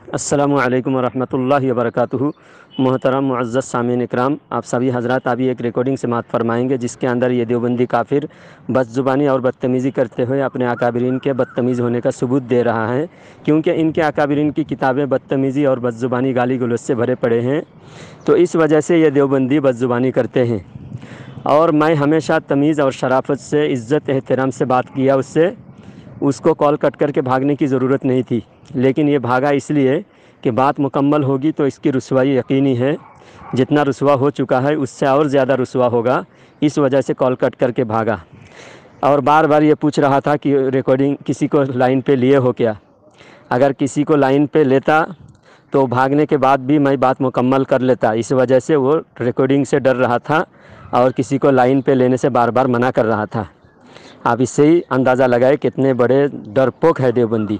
السلام علیکم ورحمۃ اللہ وبرکاتہ۔ محترم معزز سامعین اکرام، آپ سبھی حضرات ابھی ایک ریکارڈنگ سماعت فرمائیں گے جس کے اندر یہ دیوبندی کافر بد زبانی اور بدتمیزی کرتے ہوئے اپنے اکابرین کے بدتمیز ہونے کا ثبوت دے رہا ہے، کیونکہ ان کے اکابرین کی کتابیں بدتمیزی اور بد زبانی گالی گلوچ سے بھرے پڑے ہیں، تو اس وجہ سے یہ دیوبندی بد زبانی کرتے ہیں۔ اور میں ہمیشہ تمیز اور شرافت سے، عزت احترام سے بات کیا اس کو کال کٹ کر کے بھاگنے کی ضرورت نہیں تھی، لیکن یہ بھاگا اس لیے کہ بات مکمل ہوگی تو اس کی رسوائی یقینی ہے، جتنا رسوا ہو چکا ہے اس سے اور زیادہ رسوا ہوگا، اس وجہ سے کال کٹ کر کے بھاگا۔ اور بار بار یہ پوچھ رہا تھا کہ ریکارڈنگ کسی کو لائن پہ لیے ہو کیا؟ اگر کسی کو لائن پہ لیتا تو بھاگنے کے بعد بھی میں بات مکمل کر لیتا، اس وجہ سے وہ ریکارڈنگ سے ڈر رہا تھا اور کسی کو لائن پہ لینے سے بار بار منع کر رہا تھا۔ آپ اس سے ہی اندازہ لگائے کتنے بڑے ڈرپوک ہے دیوبندی۔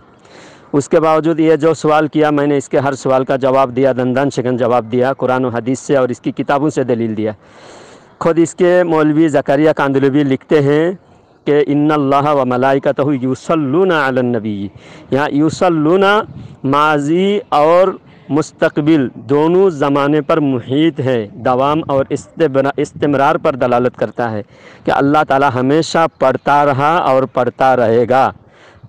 اس کے باوجود یہ جو سوال کیا، میں نے اس کے ہر سوال کا جواب دیا، دندان شکن جواب دیا، قرآن و حدیث سے اور اس کی کتابوں سے دلیل دیا۔ خود اس کے مولوی زکریا کاندھلوی لکھتے ہیں کہ ان اللہ و ملائکتہ یصلون علی النبی، یہاں یصلون ماضی اور مستقبل دونوں زمانے پر محیط ہے، دوام اور استمرار پر دلالت کرتا ہے کہ اللہ تعالی ہمیشہ پڑھتا رہا اور پڑھتا رہے گا۔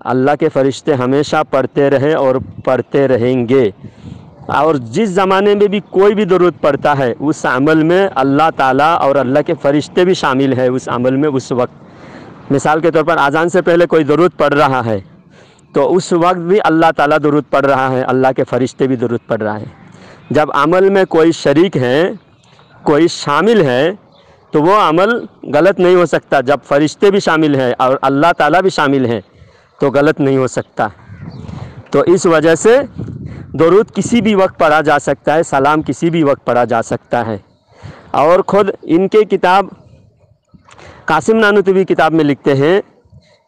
اللہ کے فرشتے ہمیشہ پڑھتے رہے اور پڑھتے رہیں گے، اور جس زمانے میں بھی کوئی بھی درود پڑھتا ہے اس عمل میں اللہ تعالیٰ اور اللہ کے فرشتے بھی شامل ہیں اس عمل میں اس وقت۔ مثال کے طور پر اذان سے پہلے کوئی درود پڑھ رہا ہے تو اس وقت بھی اللہ تعالیٰ درود پڑھ رہا ہے، اللہ کے فرشتے بھی درود پڑھ رہا ہے۔ جب عمل میں کوئی شریک ہے، کوئی شامل ہے، تو وہ عمل غلط نہیں ہو سکتا۔ جب فرشتے بھی شامل ہیں اور اللہ تعالیٰ بھی شامل ہیں تو غلط نہیں ہو سکتا۔ تو اس وجہ سے درود کسی بھی وقت پڑھا جا سکتا ہے، سلام کسی بھی وقت پڑھا جا سکتا ہے۔ اور خود ان کے کتاب قاسم نانوتوی کتاب میں لکھتے ہیں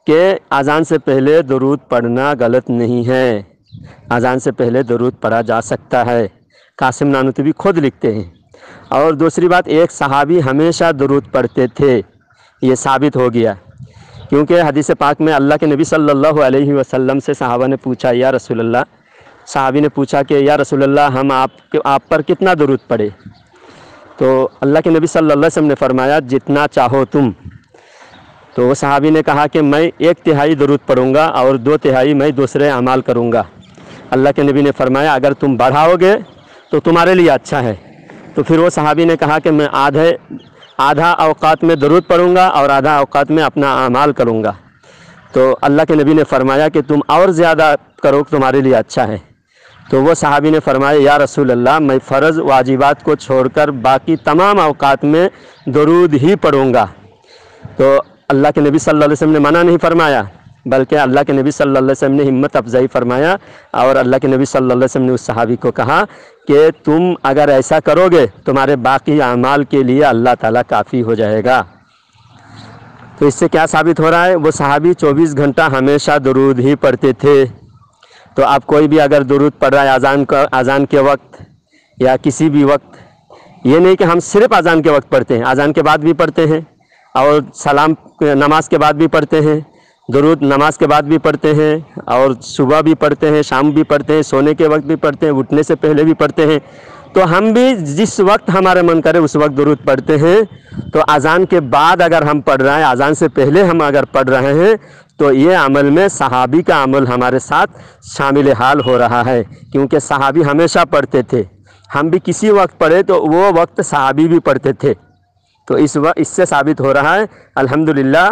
کہ اذان سے پہلے درود پڑھنا غلط نہیں ہے، اذان سے پہلے درود پڑھا جا سکتا ہے، قاسم نانوتوی خود لکھتے ہیں۔ اور دوسری بات، ایک صحابی ہمیشہ درود پڑھتے تھے، یہ ثابت ہو گیا، کیونکہ حدیث پاک میں اللہ کے نبی صلی اللہ علیہ وسلم سے صحابہ نے پوچھا، یا رسول اللہ، صحابی نے پوچھا کہ یا رسول اللہ ہم آپ پر کتنا درود پڑھے؟ تو اللہ کے نبی صلی اللہ علیہ وسلم نے فرمایا جتنا چاہو تم۔ تو وہ صحابی نے کہا کہ میں 1/3 درود پڑھوں گا اور 2/3 میں دوسرے اعمال کروں گا۔ اللہ کے نبی نے فرمایا اگر تم بڑھاؤ گے تو تمہارے لیے اچھا ہے۔ تو پھر وہ صحابی نے کہا کہ میں آدھا اوقات میں درود پڑھوں گا اور آدھا اوقات میں اپنا اعمال کروں گا۔ تو اللہ کے نبی نے فرمایا کہ تم اور زیادہ کرو تمہارے لیے اچھا ہے۔ تو وہ صحابی نے فرمایا یا رسول اللہ میں فرض واجبات کو چھوڑ کر باقی تمام اوقات میں درود ہی پڑھوں گا۔ تو اللہ کے نبی صلی اللہ علیہ وسلم نے منع نہیں فرمایا، بلکہ اللہ کے نبی صلی اللہ علیہ وسلم نے ہمت افزائی فرمایا، اور اللہ کے نبی صلی اللہ علیہ وسلم نے اس صحابی کو کہا کہ تم اگر ایسا کرو گے تمہارے باقی اعمال کے لیے اللہ تعالیٰ کافی ہو جائے گا۔ تو اس سے کیا ثابت ہو رہا ہے؟ وہ صحابی 24 گھنٹہ ہمیشہ درود ہی پڑھتے تھے۔ تو آپ کوئی بھی اگر درود پڑھ رہا ہے اذان کے وقت یا کسی بھی وقت، یہ نہیں کہ ہم صرف اذان کے وقت پڑھتے ہیں، اذان کے بعد بھی پڑھتے ہیں، اور سلام نماز کے بعد بھی پڑھتے ہیں، درود نماز کے بعد بھی پڑھتے ہیں، اور صبح بھی پڑھتے ہیں، شام بھی پڑھتے ہیں، سونے کے وقت بھی پڑھتے ہیں، اٹھنے سے پہلے بھی پڑھتے ہیں۔ تو ہم بھی جس وقت ہمارے من کرے اس وقت درود پڑھتے ہیں۔ تو اذان کے بعد اگر ہم پڑھ رہے ہیں، اذان سے پہلے ہم اگر پڑھ رہے ہیں، تو یہ عمل میں صحابی کا عمل ہمارے ساتھ شامل حال ہو رہا ہے، کیونکہ صحابی ہمیشہ پڑھتے تھے۔ ہم بھی کسی وقت پڑھے تو وہ وقت صحابی بھی پڑھتے تھے۔ تو اس سے ثابت ہو رہا ہے الحمدللہ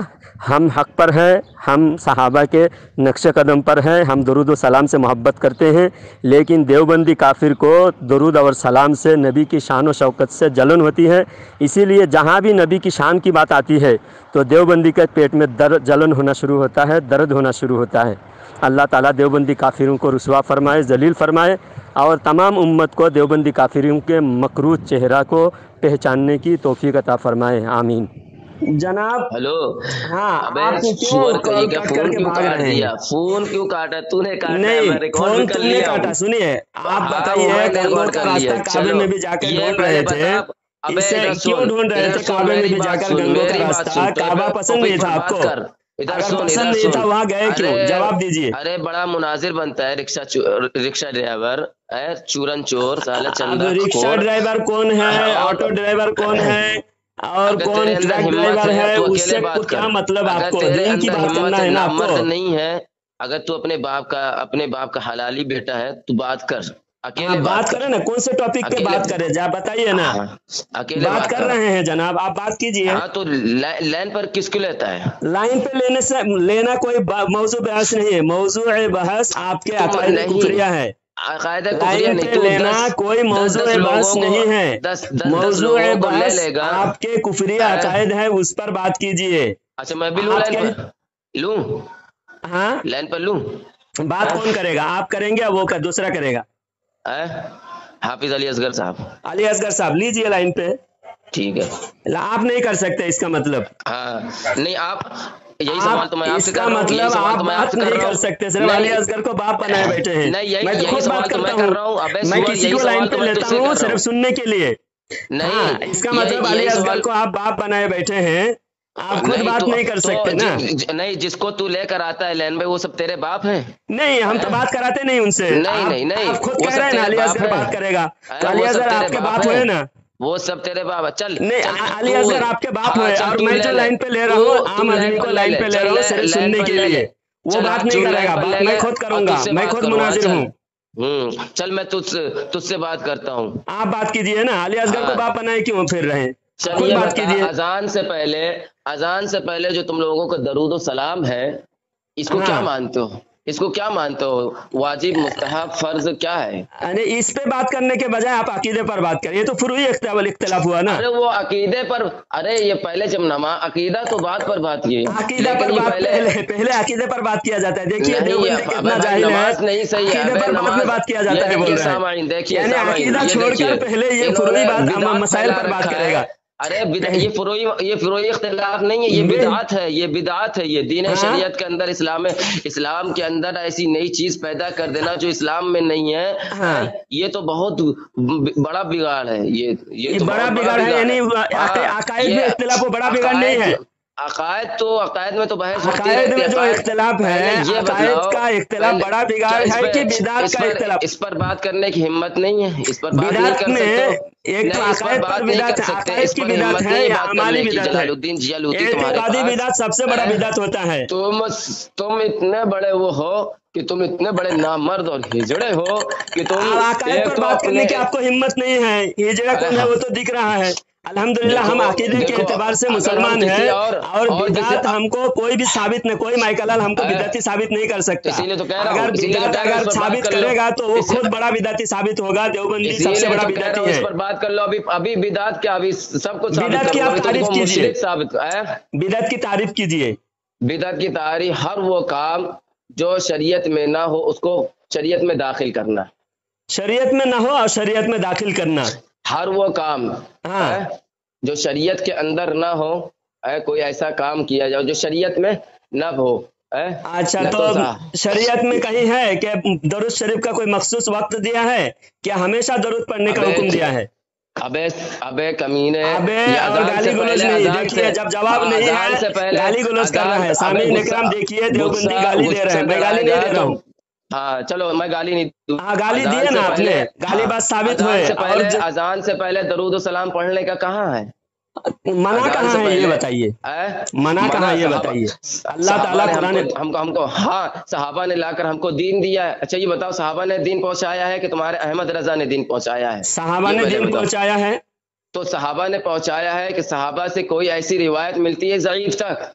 ہم حق پر ہے، ہم صحابہ کے نقش قدم پر ہیں، ہم درود و سلام سے محبت کرتے ہیں، لیکن دیوبندی کافر کو درود اور سلام سے نبی کی شان و شوکت سے جلن ہوتی ہے۔ اسی لیے جہاں بھی نبی کی شان کی بات آتی ہے تو دیوبندی کے پیٹ میں جلن ہونا شروع ہوتا ہے، درد ہونا شروع ہوتا ہے۔ اللہ تعالیٰ دیوبندی کافروں کو رسوا فرمائے، ذلیل فرمائے، اور تمام امت کو دیوبندی کافروں کے مکروہ چہرہ کو پہچاننے کی توفیق عطا فرمائے، آمین۔ جناب ہلو، ہاں، ابے آپ کیوں سور کہیں کا کٹ فون کر کے کیوں بھاگ کاٹ رہے دیا؟ ہیں؟ فون کیوں کاٹا؟ تو نے کاٹا ہے، نہیں، میں ریکارڈ بھی فون کر تم نے لیا کاٹا۔ ہوں۔ سنیے، آپ ہاں، بتائیے میں نے گنگوں ریکارڈ کا کر لیا۔ راستہ کعبے چلو میں بھی جا کر یہ ڈھونڈ پہلے رہے تھے، بتا، ابے اسے ادھر کیوں سن، ڈھونڈ رہے ادھر تھے سن، کعبے میں میری بھی جا بات کر سن، گنگوں کا میری بات راستہ؟ سن، تو کعبہ پسند نہیں ٹاپک تھا پر آپ بات کو؟ کر۔ इधर अगर सुन, पसंद इधर नहीं था सुन। वहां गए क्यों? अरे जवाब दीजिए। अरे बड़ा मुनाजिर बनता है रिक्शा ड्राइवर है, चूरन चोर, साले अब चंदा रिक्शा खोर। ड्राइवर कौन है, और ऑटो ड्राइवर कौन है, और अगर तेरे कौन अंदर ट्रक हिम्मत ड्राइवर है है, तू उससे अकेले को बात क्या कर। मतलब? अगर आपको तेरे दीन की अंदर बात करना हिम्मत है ना नामर्द आपको। नहीं है, अगर तू अपने बाप का हलाली बेटा है, तू बात कर, हाँ अकेले बात बात कर, करें ना, कौन से टॉपिक पे अकेले। बात करें, जा बताइए ना। हाँ, अकेले बात बात कर कर। रहे हैं जनाब, आप बात कीजिए। हाँ तो लाइन पर किसको लेता है? लाइन पे लेने से लेना कोई मौजू बहस नहीं है। मौजू बहस आपके तुम अकायदे नहीं, कुफरिया है। कायदा कुफरिया लाइन नहीं, पे तू लेना दस कोई दस मौजू दस बहस लोगों को नहीं है। दस मौजू लोगों को ले बहस लेगा। आपके कुफरिया अकायद है, उस पर बात कीजिए। अच्छा मैं भी लूं लाइन आपके पर, लूं हाँ, लाइन पर लूं? बात कौन करेगा? आप करेंगे या वो कर दूसरा करेगा? हाफिज अली असगर साहब। अली असगर साहब लीजिए लाइन पे। ठीक है। आप नहीं कर सकते इसका मतलब। हाँ नहीं, आप यही सवाल आप तो मैं आपसे इसका कर रहा हूँ, यही मतलब सवाल आप तो मैं बात आपसे कर नहीं रहा कर हूँ। सकते, सिर्फ अली नहीं असगर को बाप बनाए बैठे हैं। नहीं, मैं तो यही खुद सवाल बात तो करता मैं कर हूँ। रहा हूँ। अबे मैं सुअर, किसी यही को लाइन सवाल पे तो मैं लेता तुझसे हूँ कर रहा सिर्फ हूँ। सुनने के लिए। नहीं हाँ, इसका मतलब अली यही असगर सवाल को आप बाप बनाए बैठे हैं, आप खुद नहीं बात तो नहीं कर सकते ना। नहीं, जिसको तू लेकर आता है लाइन में, वो सब तेरे बाप हैं? नहीं, हम तो बात कराते नहीं उनसे। नहीं नहीं नहीं, आप खुद वो कह सब रहे हैं ना तेरे अली बाप असगर बात हैं। करेगा, तो अली वो सब असगर तेरे आपके बाप बाप हुए हैं, ना। वो सब तेरे बाप हैं। चल नहीं, चल अली तू, असगर आपके बाप हाँ हुए, चल और तू मैं ले जो ले, लाइन पे ले रहा तू हूँ तू आम आदमी लाइन को पर ले लाइन ले, पे ले चल रहा हूँ सिर्फ लाइन सुनने पर के ले ले, लिए। वो चल बात हाँ नहीं तू लाइन करेगा, पर बात ले मैं ले खुद और करूंगा, तुझसे मैं बात खुद करूंगा। मुनाजिर चल हूँ। चल मैं तुझसे बात करता हूँ। आप बात कीजिए ना, अली असगर को हाँ बाप बनाए क्यों फिर रहे हैं? चल खुद ये बात बता, कीजिए। अजान से पहले जो तुम लोगों का दरूद सलाम है, इसको क्या हाँ, मानते हो? इसको क्या मानते हो? वाजिब, मुस्तहब, फर्ज क्या है? अरे इस पे बात करने के बजाय आप अकीदे पर बात करिए, तो फिर वही इख्तिलाफ हुआ ना। अरे वो अकीदे पर, अरे ये पहले जब अकीदा तो बात पर बात की, अकीदा लेकिन पर ये बात पहले पहले पहले अकीदे पर बात किया जाता है। देखिए नहीं है। देवबंदी अबे कितना भाई जाहिल है, नमाज नहीं सही है। अकीदे अबे पर बाद में नमाज, बात किया ये जाता है, बोल देखिए रहे हैं। सामाइन, देखिए यानी सामाइन, अकीदा ये छोड़कर देखिए पहले ये इन्होंने फुरूई बात बिदात मसाइल फैला पर बात रखा करेगा। है। अरे ये फुरोई इख्तिलाफ नहीं है, ये बिदात है, ये बिदात है, ये दीन हाँ, शरीयत के अंदर, इस्लाम के अंदर ऐसी नई चीज पैदा कर देना जो इस्लाम में नहीं है। हाँ, ये तो बहुत बड़ा बिगाड़ है। ये तो बड़ा बहुत बड़ा बिगाड़ है, बिगाड़ यानी है। हाँ अकायद ये में इख्तिलाफ वो बड़ा बिगाड़ नहीं है। अकायद में तो बहस होती अकायद रहती में है। जो इख्तिलाफ पहले है, ये अकायद बतलाओ, का इख्तिलाफ पहले बड़ा बिगाड़ इस है पे कि बिदात का इख्तिलाफ? इस पर बात करने की हिम्मत नहीं है, इस पर बात नहीं बिदात कर में सकते हो। एक तो नहीं, इस पर अकायद बात पर नहीं बिदात कर है, सकते, अकायद इस की पर बिदात हिम्मत है नहीं है या बात अमाली करने की। बिदात है? जलालुद्दीन जियालुद्दीन तुम्हारे एतिकादी पास, बिदात सबसे बड़ा बिदात होता है। तुम इतने बड़े वो हो कि तुम इतने बड़े नामर्द और हिजड़े हो कि तुम अब अकायद एक पर तो बात करने अपने की आपको हिम्मत नहीं है। हिजड़ा कौन है वो तो दिख रहा है। अल्हम्दुलिल्लाह हम अकीदे के देखो एतबार से अगर हम मुसलमान किसी हैं, और और किसी बिदात हमको कोई भी साबित नहीं, कोई माइकलाल हमको है, बिदाती साबित नहीं कर सकता। इसीलिए तो कह रहा हूँ, अगर इसीलिए तो बिदात कह रहा हूँ, अगर इस पर बात साबित कर लो। करेगा तो वो इसी- खुद बड़ा बिदाती साबित होगा। देवबंदी सबसे इसीलिए बड़ा तो कह रहा बिदाती हूँ, इस है। पर बात कर लो। अभी बिदात क्या, अभी सब कुछ साबित बिदात की करूंगा। आप अभी तारीफ तुमको कीजिए, मुशरिक साबित है। बिदात की तारीफ कीजिए। बिदअत की तारीफ हर वो काम जो शरीयत में ना हो उसको शरीयत में दाखिल करना, शरीयत में ना हो और शरीयत में दाखिल करना। हर वो काम हाँ, है जो शरीयत के अंदर ना हो, है कोई ऐसा काम किया जाए जो शरीयत में न हो, है। अच्छा न तो शरीयत में कहीं है कि दरूद शरीफ का कोई मखसूस वक्त दिया है, क्या हमेशा दरूद पढ़ने का हुक्म दिया है? अबे कमीने, अबे ये और अजान गाली से गलौज पहले, नहीं। अजान देखिए से, जब जवाब हाँ, नहीं अजान है से पहले गाली गलौज कर रहा है। सामने निकराम देखिए देवबंदी गाली दे रहे हैं, मैं गाली नहीं दे रहा हूँ। हाँ चलो मैं गाली नहीं दूँ। हाँ गाली अजान दिए से ना आपने, पहले- गाली हाँ, बात साबित अजान हुए। से पहले, और अजान से पहले दरूद और सलाम पढ़ने का कहाँ है? मना अजान कहाँ से है ये पहले- बताइए, है? मना कहाँ है ये सहाबा- बताइए। अल्लाह ताला सहाबा ने कुरान हमको हाँ सहाबा ने लाकर हमको दीन दिया है। अच्छा ये बताओ, सहाबा ने दीन पहुंचाया है कि तुम्हारे अहमद रजा ने दीन पहुंचाया है? साहबा ये ने पहले दीन बताओ। पहुंचाया है। तो सहाबा ने पहुंचाया है कि सहाबा से कोई ऐसी रिवायत मिलती है ज़ईफ तक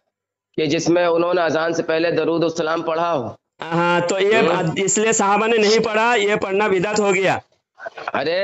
कि जिसमें उन्होंने अजान से पहले दरूद और सलाम पढ़ा हो? हाँ तो ये इसलिए साहबा ने नहीं पढ़ा, ये पढ़ना बिदअत हो गया। अरे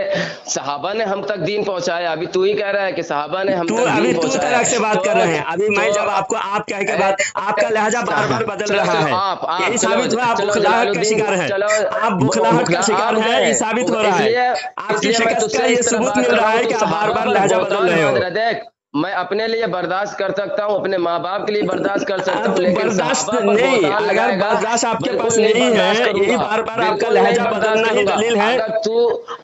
सहाबा ने हम तक दीन पहुंचाया, अभी तू ही कह रहा है कि सहाबा ने हम तू तक अभी दीन तू पहुंचाया। तरह से बात कर रहे हैं। अभी मैं जब आपको आप कह के बात, आपका लहजा बार बार बदल रहा है, यही साबित हुआ आप बुखलाहट का शिकार है। आप बुखलाहट का शिकार है, ये साबित हो रहा है। आपकी शिकस्त का ये सबूत मिल रहा है कि आप बार बार लहजा बदल रहे हो। देख मैं अपने लिए बर्दाश्त कर सकता हूँ, अपने माँ बाप के लिए बर्दाश्त कर सकता हूँ, लेकिन बर्दाश्त सहाबा पर नहीं, बोहतान अगर लगाएगा बर्दाश्त आपके बिल्कुल पास नहीं नहीं बर्दाश्त है, करूंगा, यही बार बार आपका बिल्कुल नहीं लहजा बर्दाश्त बदलना ही करूंगा। दलील है।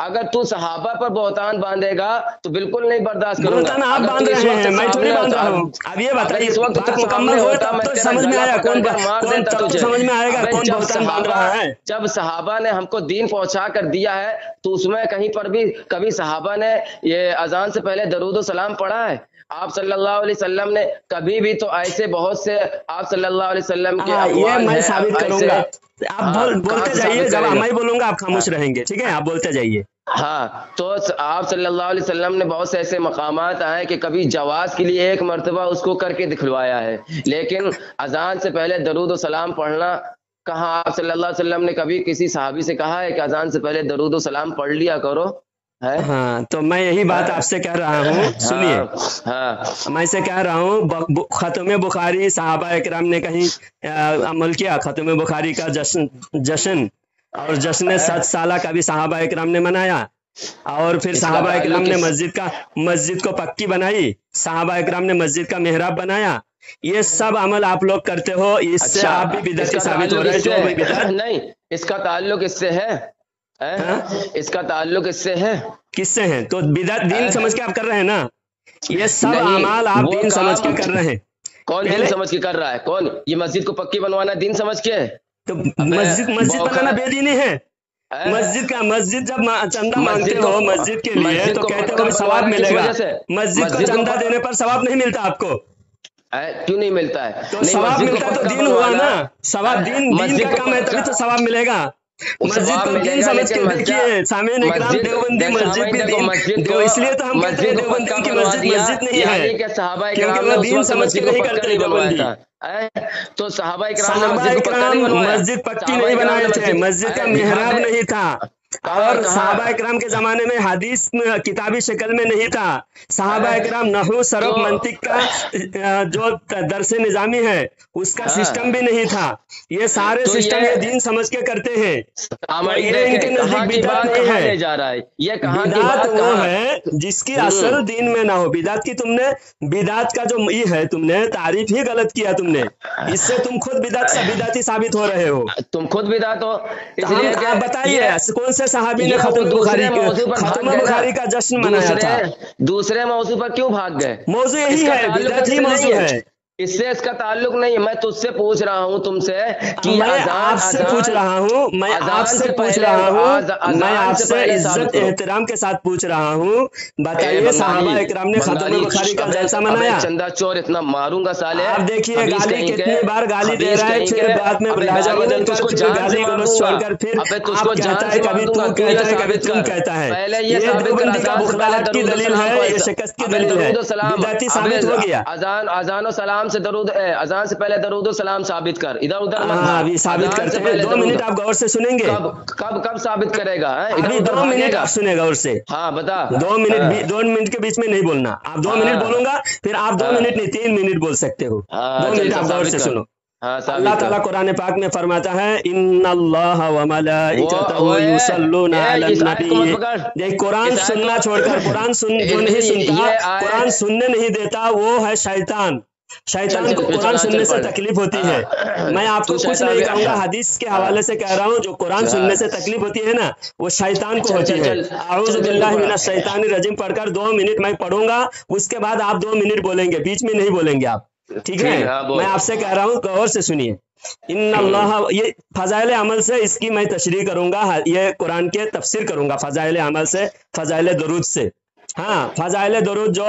अगर तू सहाबा पर बोहतान बांधेगा तो बिल्कुल नहीं बर्दाश्त करूंगा। बोहतान आप अगर बांध तू इस रहे वक्त हैं, मैं थोड़ी सामने बांध रहा होता, हूँ। अब ये अगर बताइए, इस वक्त बात तू मुकम्मल सामने हो होता, तब मैं तो तेरा समझ में गला आएगा पकड़ कौन कर मार कौन, देता तब तो तुझे। समझ में आएगा अबे कौन बोहतान बांध रहा है। जब सहाबा ने हमको दीन पहुंचा कर दिया है, तो उसमें कहीं पर भी कभी सहाबा ने ये अजान से पहले दरूद और सलाम पढ़ा है? आप सल्लल्लाहु अलैहि वसल्लम ने कभी भी, तो ऐसे बहुत से आप सल्लल्लाहु अलैहि वसल्लम के हाँ, ये अक़वाल मैं हैं साबित ऐसे। करूंगा। आप हाँ, कहाँ बोलते से जाइए, साबित जब करेगा? मैं बोलूंगा आप खामोश हाँ, रहेंगे, ठीक है? आप बोलते जाइए। हाँ, तो आप सल्लल्लाहु अलैहि वसल्लम ने बहुत से ऐसे मकामात आए कि कभी जवाज के लिए एक मर्तबा उसको करके दिखलवाया है, लेकिन अजान से पहले दरूद और सलाम पढ़ना कहाँ आप सल्लल्लाहु अलैहि वसल्लम ने कभी किसी सहाबी से कहा है कि अजान से पहले दरूद और सलाम पढ़ लिया करो? है? हाँ, तो मैं यही बात आपसे कह रहा हूँ, सुनिए। हाँ, मैं से कह रहा हूँ, खत्म बुखारी साहबा इकराम ने कहीं अमल किया? खत्म बुखारी का जश्न और जश्न 7 साल का भी साहबा इकराम ने मनाया, और फिर इसका साहबा इकराम ने ताल्लुक मस्जिद को पक्की बनाई, साहबा इकराम ने मस्जिद का मेहराब बनाया। ये सब अमल आप लोग करते हो, इससे अच्छा, आप भी बिदअती इसका साबित हो ताल्लुक रहे हैं। जो भी इससे बिदअत नहीं, इसका ताल्लुक इससे है? हाँ? इसका ताल्लुक इससे है? किससे हैं? तो बिदअत दीन समझ के आप कर रहे हैं ना? ये सब नहीं, अमाल आप वो दीन समझ के काम कर रहे हैं। कौन दीन पहले समझ के कर रहा है? कौन? ये मस्जिद को पक्की बनवाना दीन समझ के है? तो अबे मस्जिद बनाना बौखा बेदीनी है। है? मस्जिद जब चंदा मांगते मस्जिद हो को मस्जिद के लिए, मस्जिद तो को कहते हो पक्का कि सवाब बनवाना किस मिलेगा। वजह से? मस्जिद को मस्जिद को चंदा देने पर सवाब नहीं मिलता आपको। क्यों नहीं मिलता है? तो नहीं, सवाब मस्जिद को मिलता तो पक्का दीन हुआ बनवाना, ना। सवाब दीन मस्जिद का को काम है, तभी पक्का तो सवाब मिलेगा। मस्जिद सवाब को दीन मिलेगा, समझ के लेकिन देखिए, सामने इकराम देवबंदी मस्जिद भी दीन, इसलिए तो हम कहते हैं मस्जिद को देवबंदी पक्का की बनवा मस्जिद दिया, मस्जिद नहीं है, यानी कि सहाबा क्योंकि इकराम वो ने उस दीन वक्त समझ मस्जिद के को नहीं पक्का करते नहीं बनवाया देवबंदी। था। तो सहाबा इकराम ने साहबा मस्जिद को पक्का नहीं इकराम बनवाया। मस्जिद पक्की सहाबा नहीं इकराम ने बनाए थे, मस्जिद का मेहराब नहीं था, और साहबा इकराम के जमाने में हदीस किताबी शक्ल में नहीं था। साहबा इकराम नहू सरफ मंतिक का जो दरस निजामी है उसका सिस्टम भी नहीं था। ये सारे सिस्टम ये दीन समझ के करते हैं, तो ये इनके नजदीक बिदअत नहीं है। ले जा रहा है ये कहाँ की बिदअत बात? वो है जिसकी असल दीन में ना हो। बिदअत की तुमने, बिदअत का जो ये है, तुमने तारीफ ही गलत किया तुमने, इससे तुम खुद बिदअती साबित हो रहे हो। तुम खुद बिदअत हो, इसलिए आप बताइए कौन से सहाबी ने खत्म बुखारी का जश्न मनाया था? दूसरे मौजू पर क्यों भाग गए? मौजू यही है, बिदअत ही मौजू है। इससे इसका ताल्लुक नहीं है। मैं तुझसे पूछ रहा हूँ, तुमसे कि मैं आपसे पूछ रहा हूँ, मैं आपसे पूछ रहा हूँ, मैं आपसे इज्जत एहतराम के साथ पूछ रहा हूँ। बताइए साहबा इकराम ने खत्म बुखारी का जलसा मनाया? चंदा चोर, इतना मारूंगा साले। आप देखिए गाली कितनी बार गाली दे रहा है, फिर बाद में लहजा बदल कर फिर गाली गलौज छोड़कर फिर आप कहता है, कभी तू कहता है, कभी तुम कहता है। ये देवबंदी का बुखलाहट की दलील है, ये शिकस्त की दलील है, बिदअती साबित हो गया। अजान और सलाम से दरूद, अजान से पहले दरूद और सलाम साबित कर, इधर उधर मत। हाँ, अभी साबित करते हैं। 2 मिनट आप गौर से सुनेंगे। कब साबित करेगा? अभी 2 मिनट आप सुने गौर से। हाँ बता। 2 मिनट के बीच में नहीं बोलना। आप 2 मिनट बोलूंगा, फिर आप 2 मिनट नहीं 3 मिनट बोल सकते हो। 2 मिनट आप गौर से सुनो। अल्लाह ताला कुरान पाक में फरमाता है, इन्नल्लाह व मलाइकतहु युसल्लूना अलन नबी। देख, कुरान सुनना छोड़कर, जो नहीं सुनता, कुरान सुनने नहीं देता, वो है शैतान। शैतान को कुरान सुनने से तकलीफ होती है। मैं आपको कुछ नहीं कहूंगा, हदीस के हवाले से कह रहा हूँ, जो कुरान सुनने से तकलीफ होती है ना, वो शैतान को होती है। आऊज़ु बिल्लाहि मिनश शैतानिर रजीम पढ़कर 2 मिनट मैं पढ़ूंगा, उसके बाद आप 2 मिनट बोलेंगे, बीच में नहीं बोलेंगे आप, ठीक है? मैं आपसे कह रहा हूँ, गौर से सुनिए। इन्नल्लाह, ये फजाइल अमल से इसकी मैं तशरीह करूंगा, ये कुरान के तफसीर करूंगा फजाइल अमल से, फजाइल दरूद से। हाँ, फजाइल दरूद जो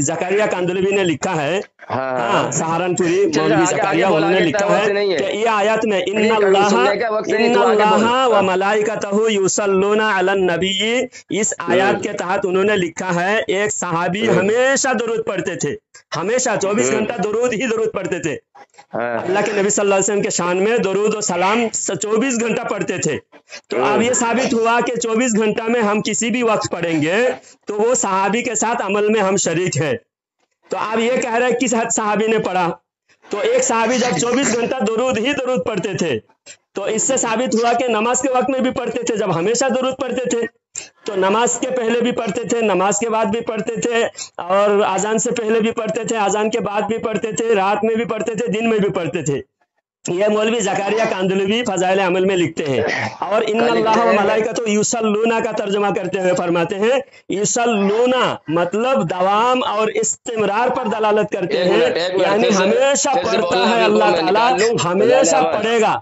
ज़करिया कांदलवी ने लिखा है, हाँ, सहारनपुरी मौलवी ज़करिया, उन्होंने लिखा है कि ये आयत में इन्नल्लाह व मलाइकतहु युसल्लूना अलन नबी, इस आयत के तहत उन्होंने लिखा है एक सहाबी हमेशा दरूद पढ़ते थे, हमेशा 24 घंटा दरूद ही दरूद पढ़ते थे। अल्लाह के नबी सल्लल्लाहु अलैहि वसल्लम के शान में दरूद और सलाम 24 घंटा पढ़ते थे। तो अब ये साबित हुआ कि 24 घंटा में हम किसी भी वक्त पढ़ेंगे तो वो सहाबी के साथ अमल में हम शरीक हैं। तो आप ये कह रहे हैं किस हद सहाबी ने पढ़ा? तो एक सहाबी जब 24 घंटा दरूद ही दरूद पढ़ते थे, तो इससे साबित हुआ कि नमाज के वक्त में भी पढ़ते थे, जब हमेशा दरूद पढ़ते थे। तो नमाज के पहले भी पढ़ते थे, नमाज के बाद भी पढ़ते थे, और अजान से पहले भी पढ़ते थे, अजान के बाद भी पढ़ते थे, रात में भी पढ़ते थे, दिन में भी पढ़ते थे। यह मौलवी ज़कारिया कांदलवी फज़ाइल अमल में लिखते हैं। और इन्नल्लाह व मलाइकतु युसल्लूना का तर्जुमा करते हुए फरमाते हैं, युसल्लूना मतलब दवाम और इस्तिमरार पर दलालत करते हैं, यानी हमेशा पढ़ता है अल्लाह ताला, हमेशा पढ़ेगा,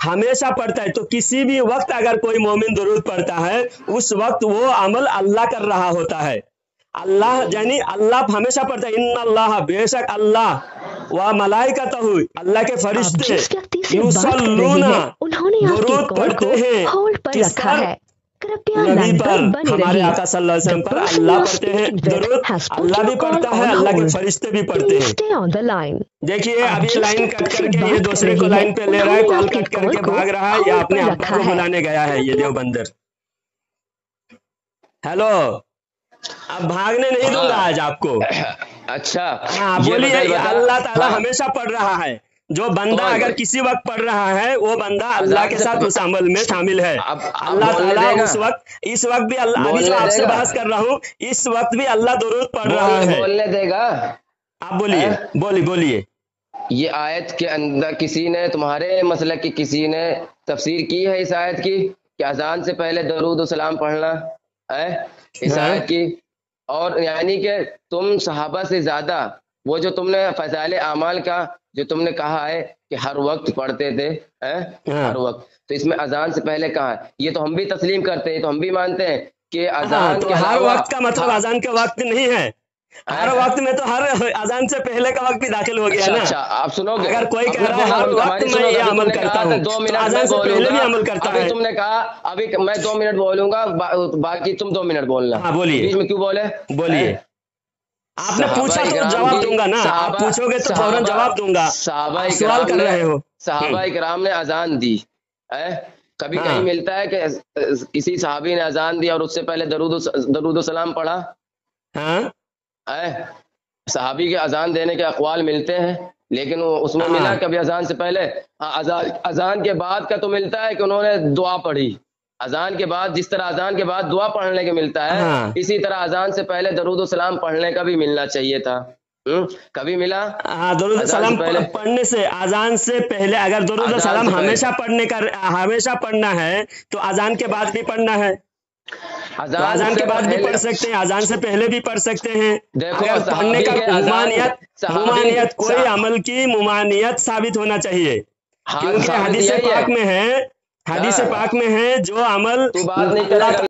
हमेशा पढ़ता है। तो किसी भी वक्त अगर कोई मोमिन दुरूद पढ़ता है, उस वक्त वो अमल अल्लाह कर रहा होता है। अल्लाह यानी अल्लाह हमेशा पढ़ता है, इन्नल्लाह बेशक अल्लाह व मलाइकतहु अल्लाह के फरिश्ते युसल्लूना दुरूद पढ़ते हैं किस पर? नबी पर, हमारे आका सल्लल्लाहु अलैहि वसल्लम पर अल्लाह पढ़ते हैं दुरूद, अल्लाह भी पढ़ता है, अल्लाह के फरिश्ते भी पढ़ते हैं। देखिए अभी लाइन कट करके ये दूसरे को लाइन पे ले रहा है, कॉल कट करके भाग रहा है, या अपने अब्बा को बुलाने गया है ये देवबंदर। हेलो, अब भागने नहीं दूंगा आज आपको। अच्छा हाँ बोलिए, अल्लाह ताला हमेशा पढ़ रहा है। जो बंदा अगर किसी वक्त पढ़ रहा है, वो बंदा अल्लाह के साथ उस अमल में शामिल है। अल्लाह ताला उस वक्त, इस वक्त भी अल्लाह, अभी जो आपसे बहस कर रहा हूँ, इस वक्त भी अल्लाह दुरूद पढ़ रहा है। बोलने देगा? आप बोलिए, बोलिए। ये आयत के अंदर किसी ने, तुम्हारे मसलक की किसी ने तफसीर की है इस आयत की कि अजान से पहले दरूद और सलाम पढ़ना है इस आयत की? और यानी कि तुम सहाबा से ज्यादा वो जो तुमने फज़ाइल आमाल का जो तुमने कहा है कि हर वक्त पढ़ते थे, हर वक्त, तो इसमें अजान से पहले कहा है? ये तो हम भी तस्लीम करते हैं, तो हम भी मानते हैं कि अजान तो हर वक्त का मतलब अजान का वक्त नहीं है। हर वक्त में तो हर अजान से पहले का वक्त भी दाखिल हो गया ना। अच्छा, आप सुनोगे? अगर कोई कह रहा है हर वक्त मैं ये अमल करता हूँ, तो अजान से पहले भी अमल करता है। तुमने कहा अभी मैं 2 मिनट बोलूंगा, बाकी तुम 2 मिनट बोलना। हाँ बोलिए, बीच में क्यों बोले? बोलिए। आपने पूछा तो जवाब दूंगा ना, आप पूछोगे तो फौरन जवाब दूंगा। सवाल कर रहे हो। सहाबा इकराम ने अजान दी है, कभी कहीं मिलता है कि किसी सहाबी ने अजान दी और उससे पहले दरूद सलाम पढ़ा? हाँ, सहाबी के अजान देने के अक़वाल मिलते हैं, लेकिन उसमें मिला कभी अजान से पहले? अजान के बाद का तो मिलता है कि उन्होंने दुआ पढ़ी। अजान के बाद, जिस तरह अजान के बाद दुआ पढ़ने के मिलता है, इसी तरह अजान से पहले दरूद सलाम पढ़ने का भी मिलना चाहिए था। कभी मिला? हाँ, दरूद सलाम पढ़ने से, अजान से पहले अगर दरूद सलाम हमेशा पढ़ना है तो अजान के बाद भी पढ़ना है। अजान के बाद भी पढ़ सकते हैं, अजान से पहले भी पढ़ सकते हैं। अगर पढ़ने का मुमानियत कोई अमल की मुमानियत साबित होना चाहिए, क्योंकि हदीस पाक में है, हदीस पाक में है जो अमल